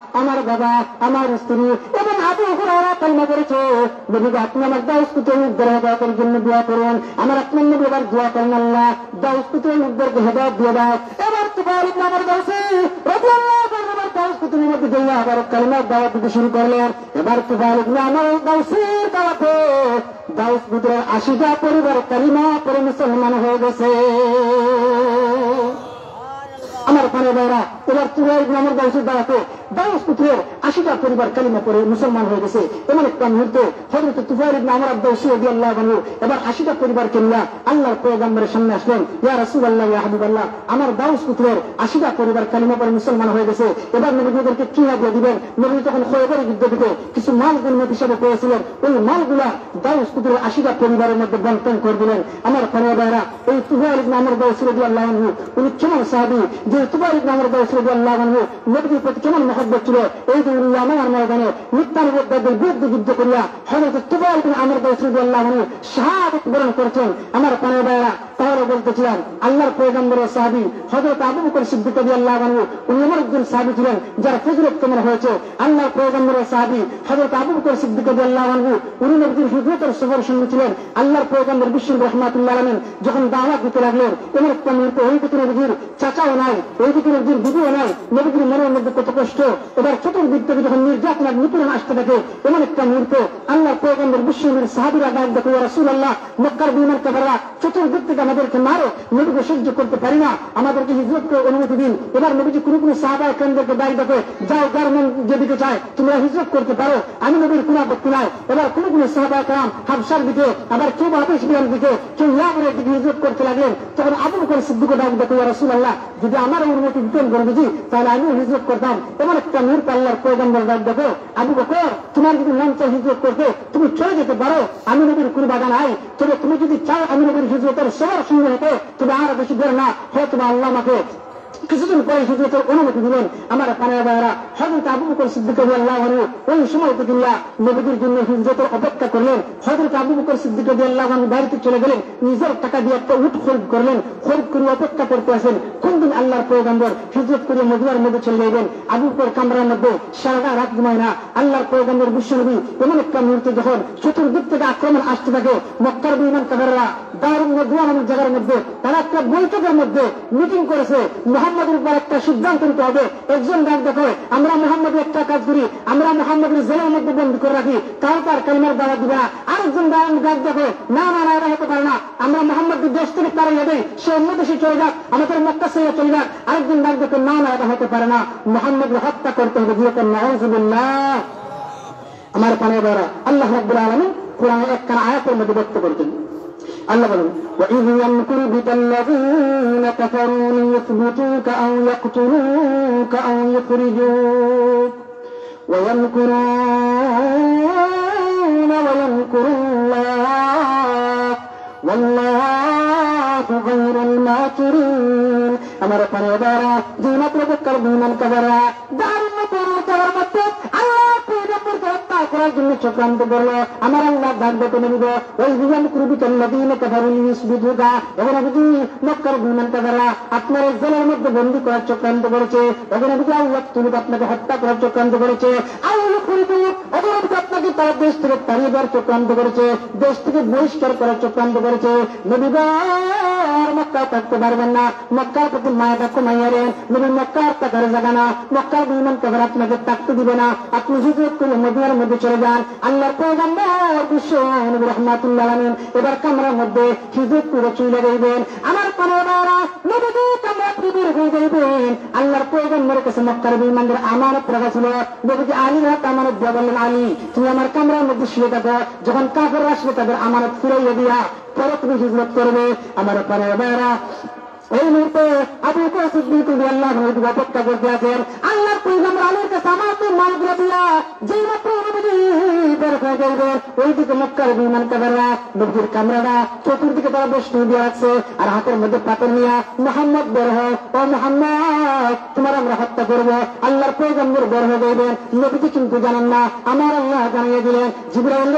আমার বাবা, আমার স্ত্রী এবং আবু হুরায়রা কালিমা পড়েছে। নবী আপনি আমার দাউস পুত্রের উদ্ধার হেদায়েতের জন্য দোয়া করুন। আমার আপনার নবী এবার দোয়া করেন, আল্লাহ দাউস পুত্রের উদ্ধারকে হেদায়েত দিয়ে দাও। এবার তুফাইল ইবনে আমর দাউসী রাদিয়াল্লাহু আনহু এবার দাউস পুত্রের মধ্যে দিয়ে আবার কালিমার দাওয়াত দিতে শুরু করলেন। এবার তুফাইল ইবনে আমর দাউসীর দাওয়াতে দাউস পুত্রের 80টা পরিবার কালিমা পড়ে মুসলমান হয়ে গেছে। আমার পানে ভাইরা, এবার তুফাইল ইবনে আমর দাউসীর দাওয়াতে দাউস পুত্রের 80টা পরিবার কালিমা পড়ে মুসলমান হয়ে গেছে। এমন একটা মুহূর্তে হযরত তুফাইল ইবনে আমর দাউসী রাদিয়াল্লাহু আনহু এবার 80টা পরিবারকে নিয়ে আল্লাহর পয়গম্বরের সামনে আসলেন। ইয়া রাসূলুল্লাহ, ইয়া হাবিবাল্লাহ, আমার দাউস পুত্রের 80টা পরিবার কালিমা পড়ে মুসলমান হয়ে গেছে। এবার নবীদেরকে কি হাদিয়া দিবেন? নবী তখন খয়বরের যুদ্ধ থেকে কিছু মাল গনিমত হিসেবে পেয়েছিলেন। ওই মালগুলা দাউস পুত্রের 80টা পরিবারের মধ্যে বন্টন করে দিলেন। আমার পানে ভাইরা, এই তুফাইল ইবনে আমর দাউসী রাদিয়াল্লাহু আনহু উনি কেমন সাহাবী, যে তুফাইল ইবনে আমর দাউসী রাদিয়াল্লাহু আনহু নবীর প্রতি কেমন মহব্বত ছিল। এই যে ইয়ামামার ময়দানে মিথ্যানুবাদীদের বিরুদ্ধে যুদ্ধ করিয়া হযরত তুফাইল ইবনে আমর দাউসী রাদিয়াল্লাহু আনহু শাহাদাত বরণ করেছেন। আমার পানে ভাইরা, তাহলে বলতেছিলাম আল্লাহর পয়গম্বরের সাহাবী হযরত আবু বকর সিদ্দিক রাদিয়াল্লাহু আনহু উনি এমন একজন সাহাবী ছিলেন যার ফজিলত কেমন হয়েছে। আল্লাহর পয়গম্বরের সাহাবী হযরত আবু বকর সিদ্দিক রাদিয়াল্লাহু আনহু উনি নবীর হিজরতের সফর সঙ্গে ছিলেন। আল্লাহর পয়গম্বর বিশ্ব রাহমাতুল্লাহ আলামিন যখন দাওয়াত দিতে লাগলেন, এমন একটা মুহূর্তে ওই দিকে নবীর চাচাও নাই, ওই দিকে নবীর দিদিও নাই, নবীর মনের মধ্যে কত কষ্ট। এবার চতুর্দিক থেকে যখন নির্যাতন আর নিপীড়ন আসতে থাকে, এমন একটা মুহূর্তে আল্লাহর পয়গম্বর বিশ্বনবীর সাহাবীরা ডাক দেখো, ইয়া রাসূলুল্লাহ, মক্কার বিমান কাফেররা চতুর্দিক থেকে আমাদেরকে মারো, নবীকে সহ্য করতে পারি না, আমাদেরকে হিজরতকে অনুমতি দিন। এবার নবীজি কোনো কোনো সাহাবা কেন্দ্রকে ডাক দেখে, যাও যার মন যেদিকে চায় তোমরা হিজরত করতে পারো, আমি নবীর কোনো আপত্তি নাই। এবার কোনো কোনো সাহাবা کرام হাবশার দিকে, আবার কেউ হাবেশ বিরার দিকে, কেউ ইয়ামেনের দিকে হিজরত করতে লাগলেন। তখন আবু বকর সিদ্দিক ডাক দেখো, ইয়া রাসূলুল্লাহ, যদি আমার অনুমতি দিতেন নবীজি তাহলে আমিও হিজরত করতাম। এমন একটা মুহূর্তে আল্লাহর পয়গম্বর ডাক দেখো, আবু বকর, তোমার যদি মন চায় হিজরত করতে তুমি চলে যেতে পারো, আমি নবীর কোনো বাধা নাই। তবে তুমি যদি চাও আমি নবীর হিজরতের সবার সঙ্গে হতে, তবে আর বেশি দেরি না হয়, তবে আল্লাহ আমাকে কিছুদিন পরে হিজরতের অনুমতি দিলেন। আমার পানে ভাইরা, হযরত আবু বকর সিদ্দিক রাদিয়াল্লাহু আনহু ওই সময় থেকে নবীর জন্য হিজরতের অপেক্ষা করলেন। হযরত আবু বকর সিদ্দিক রাদিয়াল্লাহু আনহু বাড়িতে চলে গেলেন, নিজের টাকা দিয়ে একটা উট খরিদ করলেন, খরিদ করে অপেক্ষা করতে আসেন কোন দিন আল্লাহর পয়গম্বর হিজরত করে মদিনার মধ্যে চলে যাবেন। আবু বকর কামরার মধ্যে সারা রাত ঘুমায় না। আল্লাহর পয়গম্বর বিশ্বনবী এমন একটা মুহূর্তে যখন চতুর্দিক থেকে আক্রমণ আসতে থাকে, মক্কার বিমান কাফেররা দারুন নদওয়া নামক জায়গার মধ্যে তারা একটা বৈঠকের মধ্যে মিটিং করেছে, মুহাম্মদের উপর একটা সিদ্ধান্ত নিতে হবে। একজন ডাক দেখো, আমরা মুহাম্মদের একটা কাজ করি, আমরা মুহাম্মদের জেলের মধ্যে বন্দী করে রাখি, তাও তার কালিমার দাওয়াত দিবে না। আরেকজন ডাক দেখো, না না না, এটা হতে পারে না, আমরা মুহাম্মদের দেশ থেকে তাড়িয়ে দেই, সে অন্য দেশে চলে যাক, আমাদের মক্কা ছেড়ে চলে যাক। আরেকজন ডাক দেখো, না না, এটা হতে পারে না, মুহাম্মদকে হত্যা করতে হবে। নাউযুবিল্লাহ। আমার পানে বারা, আল্লাহ রাব্বুল আলামিন কোরআনের একখানা আয়াতের মধ্যে ব্যক্ত করেছেন। আল্লাহ বলেন, وَإِذْ يَمْكُرُ بِكَ الَّذِينَ كَفَرُوا لِيُثْبِتُوكَ أَوْ يَقْتُلُوكَ أَوْ يُخْرِجُوكَ وَيَمْكُرُونَ وَيَمْكُرُ اللَّهُ وَاللَّهُ خَيْرُ الْمَاكِرِينَ। আমার পানে বারা, যে মাত্র মক্কার বিমান কাফেররা দারুণ পরতার মধ্যে আল্লাহ পয়গম্বরকে হত্যা করার জন্য চক্রান্ত করলো, আমার আল্লাহ ডাক দেখে নেব, ওই বিমান কুরবিকাল নবীন কাফারু লিয়ুসবিতুকা, এখন আপনি মক্কার বিমান কাফেররা আপনার জেলের মধ্যে বন্দী করার চক্রান্ত করেছে, এখন আপনি আল্লাহ তুমি আপনাকে হত্যা করার চক্রান্ত করেছে, আল্লাহ করিতু এখন আপনাকে তার দেশ থেকে তাড়িয়ে দেওয়ার চক্রান্ত করেছে, দেশ থেকে বহিষ্কার করার চক্রান্ত করেছে। নবীবার মক্কা থাকতে পারবেন না, মক্কার প্রতি মায়াটা কমাইয়ারেন, নবী মক্কার থাকার জায়গা না, মক্কার বিমান কাফের আপনাকে থাকতে দিবে না, আপনি হিজরত করে মদিনার মধ্যে চলে যান। আল্লাহর পয়গম্বর বিশ্ব নবী রাহমাতুল্লাহ আলামিন এবার কামরার মধ্যে হিজরত করে চলে যাইবেন। আমার পানেরা নবীজি কামরা থেকে হয়ে যাইবেন। আল্লাহর পয়গম্বরের কাছে মক্কার বিমানের আমানত রাখা ছিল, নবীজি আলীর হাত আমানত দিয়ে বললেন, আলী তুমি আমার কামরার মধ্যে শুয়ে থাকো, যখন কাফেররা আসবে তাদের আমানত ফিরাইয়া দিয়া পরে তুমি হিজরত করবে। আমার পানেরা এই মুহূর্তে আবু বকর সিদ্দিক রাদিয়াল্লাহু আনহু অপেক্ষা করতে আছেন। আল্লাহর পয়গম্বর আলীর কাছে আমানত মালগুলো দিয়া যেই মাত্র নবীজি বের হয়ে যাইবে, ওইদিকে মক্কার বিমান কাদাররা নবীর কামরারা চতুর্দিকে তারা বৈষ্ণব দিয়ে রাখছে, আর হাতের মধ্যে পাথর নিয়ে মোহাম্মদ বের হয়, ও মোহাম্মদ তোমার আমরা হত্যা করবো। আল্লাহর পয়গম্বর বের হয়ে যাইবেন, নবীজি কিন্তু জানেন না, আমার আল্লাহ জানিয়ে দিলেন জিবরাইল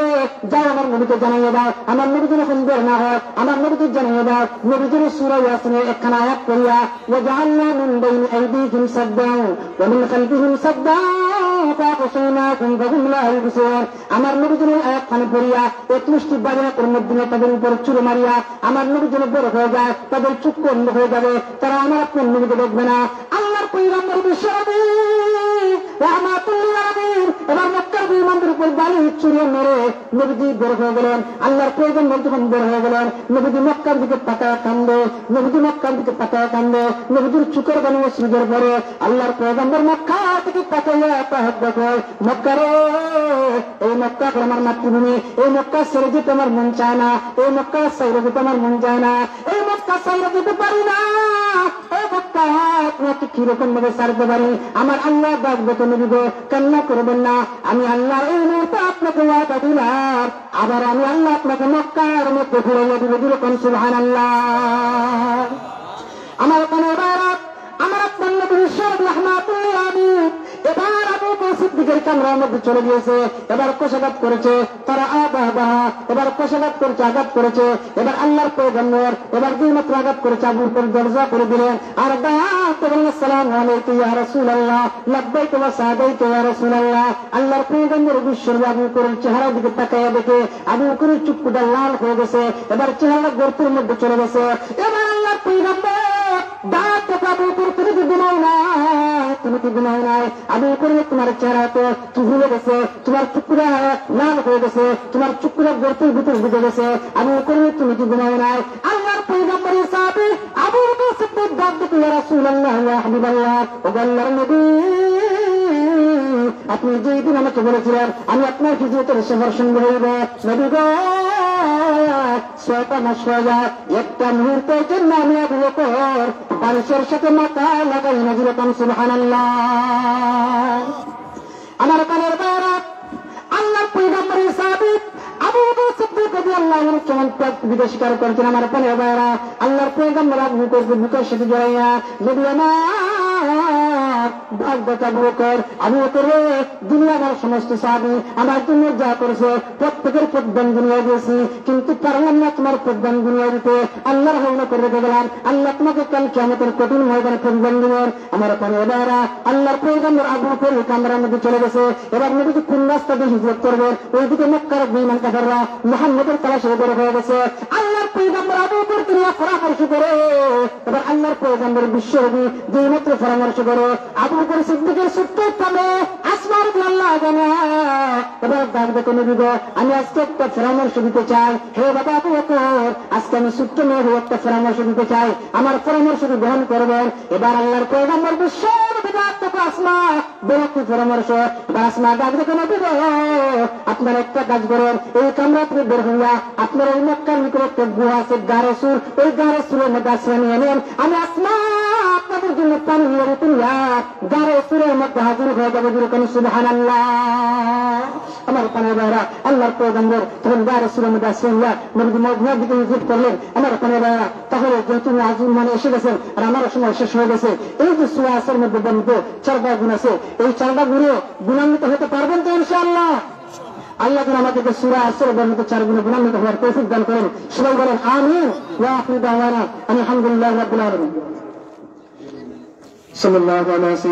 যাও আমার নবীকে জানিয়ে দাও, আমার নবীজি যখন বের না হয় আমার নবীকে জানিয়ে দাও নবীজির সূরা ইয়াসিনের একখানা আয়াত পড়িয়া ওয়াজআলনা মিন বাইনি আইদিহিম সাদ্দান ওয়া মিন খালফিহিম সাদ্দান ফাগশায়নাহুম ফাহুম লা ইউবসিরুন। আমার নবীজির আয়াতখানা পড়িয়া 21টি বাজনাতের মধ্যে তাদের উপর ছুরি মারিয়া আমার নবীজির বের হয়ে যায়, তাদের চোখ বন্ধ হয়ে যাবে, তারা আমার আপনার নবীকে দেখবে না। আল্লাহর পয়গম্বর বিশ্বনবী রাহমাতুল লিল আলামিন এবার মক্কার বিমানদের উপর বালি ছুঁড়ে মেরে নবীজি বের হয়ে গেলেন। আল্লাহর পয়গম্বর যখন বের হয়ে গেলেন নবীজি মক্কার দিকে পাতায় কান্দে, নবীজি মক্কার দিকে পাতায় কান্দে, নবীজির চুকের বানিয়ে সুজের পরে আল্লাহর পয়গম্বর মক্কা থেকে পাতাইয়া তাহাত দেখো মক্কার, এই মক্কা আমার মাতৃভূমি, এই মক্কা ছেড়ে যেতে আমার মন চায় না, এই মক্কা ছেড়ে যেতে আমার মন চায় না, এই মক্কা ছেড়ে যেতে পারি না, এই মক্কা আপনাকে কিরকম ভাবে ছাড়তে পারি। আমার আল্লাহ ডাকবে তো নবী গো কান্না করবেন না, আমি আল্লাহ এই মুহূর্তে আপনাকে ওয়াদা দিলাম আবার আমি আল্লাহ আপনাকে মক্কার মধ্যে ঘুরাইয়া দিব, যেরকম সুবহানাল্লাহ। আমার কোনো বারাত আমার আপনার নবী রাহমাতুল লিল আলামিন এবার আবু বকর সিদ্দিকের কামরার মধ্যে চলে গিয়েছে, এবার কোষাঘাত করেছে তারা এবার কোষাঘাত করেছে, আঘাত করেছে, এবার আল্লাহর পয়গম্বর এবার দুই মাত্র আঘাত করেছে, আবু বকর দরজা করে দিলেন আর দাঁত বললেন আসসালামু আলাইকুম ইয়া রাসূলুল্লাহ লাব্বাইক ওয়া সাদাইক ইয়া রাসূলুল্লাহ। আল্লাহর পয়গম্বর বিশ্বনবী আবু বকরের চেহারার দিকে তাকায়া দেখে আবু বকরের চুপটা লাল হয়ে গেছে, এবার চেহারা গর্তের মধ্যে চলে গেছে। এবার আল্লাহর পয়গম্বর দাঁত আবু বকর তুমি কি ঘুমাও না, তুমি কি ঘুমাও নাই, আবু বকর তোমার চেহারা তো কি ভুলে গেছে, তোমার চুপটা লাল হয়ে গেছে, তোমার চুপটা গর্তের ভিতর ঢুকে গেছে, আবু বকর তুমি কি ঘুমাও নাই। আল্লাহর পয়গম্বরের সাহাবী আবু বকর সিদ্দিক ডাক দিতে ইয়া রাসূলুল্লাহ ইয়া হাবিবাল্লাহ ও আল্লাহর নবী আপনি যেই দিন আমাকে বলেছিলেন আমি আপনার হিজরতের সফর সঙ্গে হইব, নবী গো 6টা মাস হয়ে যায়, একটা মুহূর্তের জন্য আমি আবু বকর বালিশের সাথে মাথা লাগাই না, যেরকম সুবহানাল্লাহ। আমার কানের বারাত আল্লাহর পয়গম্বরের সাহাবী আবু বকর সিদ্দিক রাদিয়াল্লাহু আনহু কেমন ত্যাগ স্বীকার করেছেন। আমার কানের বারাত আল্লাহর পয়গম্বর আবু বকরকে বুকের সাথে জড়াইয়া নবী আবু বকর দুনিয়া আমার সমস্ত সাহাবী আমার জন্য যা করেছে প্রত্যেকের প্রদান দুনিয়া দিয়েছি, কিন্তু পারলাম না তোমার প্রদান দুনিয়া দিতে, আল্লাহর হাওলা করে রেখে গেলাম, আল্লাহ তোমাকে কাল কিয়ামতের কঠিন ময়দানে প্রদান দিবেন। আমার পরিবারেরা আল্লাহর পয়গম্বর আবু বকর কামরার মধ্যে চলে গেছে, এবার নবীজি কোন রাস্তা দিয়ে হিজরত করবেন, ওইদিকে মক্কার বিমান কাফেররা মুহাম্মদের তালাশে বের হয়ে গেছে। আল্লাহর পয়গম্বর আবু বকর তিনি পরামর্শ করে, এবার আল্লাহর পয়গম্বর বিশ্বনবী যেই মাত্র পরামর্শ করে আবু বকর সিদ্দিকের সূত্র পাবে আসমার আল্লাহ জানে, এবার ডাক দেখো নবী গো আমি আজকে একটা পরামর্শ দিতে চাই, হে বাবা আবু বকর আজকে আমি সূত্র মেয়ে একটা পরামর্শ দিতে চাই, আমার পরামর্শ গ্রহণ করবেন। এবার আল্লাহর পয়গম্বর বিশ্বনবী ডাক দেখো আসমা বেরোতে পরামর্শ, এবার আসমা ডাক দেখো নবী গো আপনার একটা কাজ করেন, এই কামরা থেকে বের হইয়া আপনার ওই মক্কার নিকট একটা গুহা আছে গারে সুর, ওই গারে সুরের মধ্যে আশ্রয় নিয়ে নেন, আমি আসমা আপনাদের জন্য পানি নিয়ে তুলিয়া গারে সুরের মধ্যে হাজির হয়ে যাবে, যেরকম সুবহানাল্লাহ। আমার পানের ভাইরা আল্লাহর পয়গম্বর তখন গারে সুরের মধ্যে আশ্রয় নিয়া নবীজি মদিনার দিকে হিজরত করলেন। আমার পানের ভাইরা তাহলে যেহেতু আজম মানে এসে গেছেন আর আমার সময় শেষ হয়ে গেছে, এই যে সূরা আসরের মধ্যে বর্ণিত 4টা গুণ আছে, এই 4টা গুণে গুণান্বিত হতে পারবেন তো ইনশাআল্লাহ? আল্লাহ যেন আমাদেরকে সূরা আসরের বর্ণিত 4 গুণে গুণান্বিত হওয়ার তৌফিক দান করেন। সবাই বলেন আমিন। ওয়া আখিরু দাওয়ানা আলহামদুলিল্লাহি রাব্বিল আলামিন। সাল্লাল্লাহু আলাইহি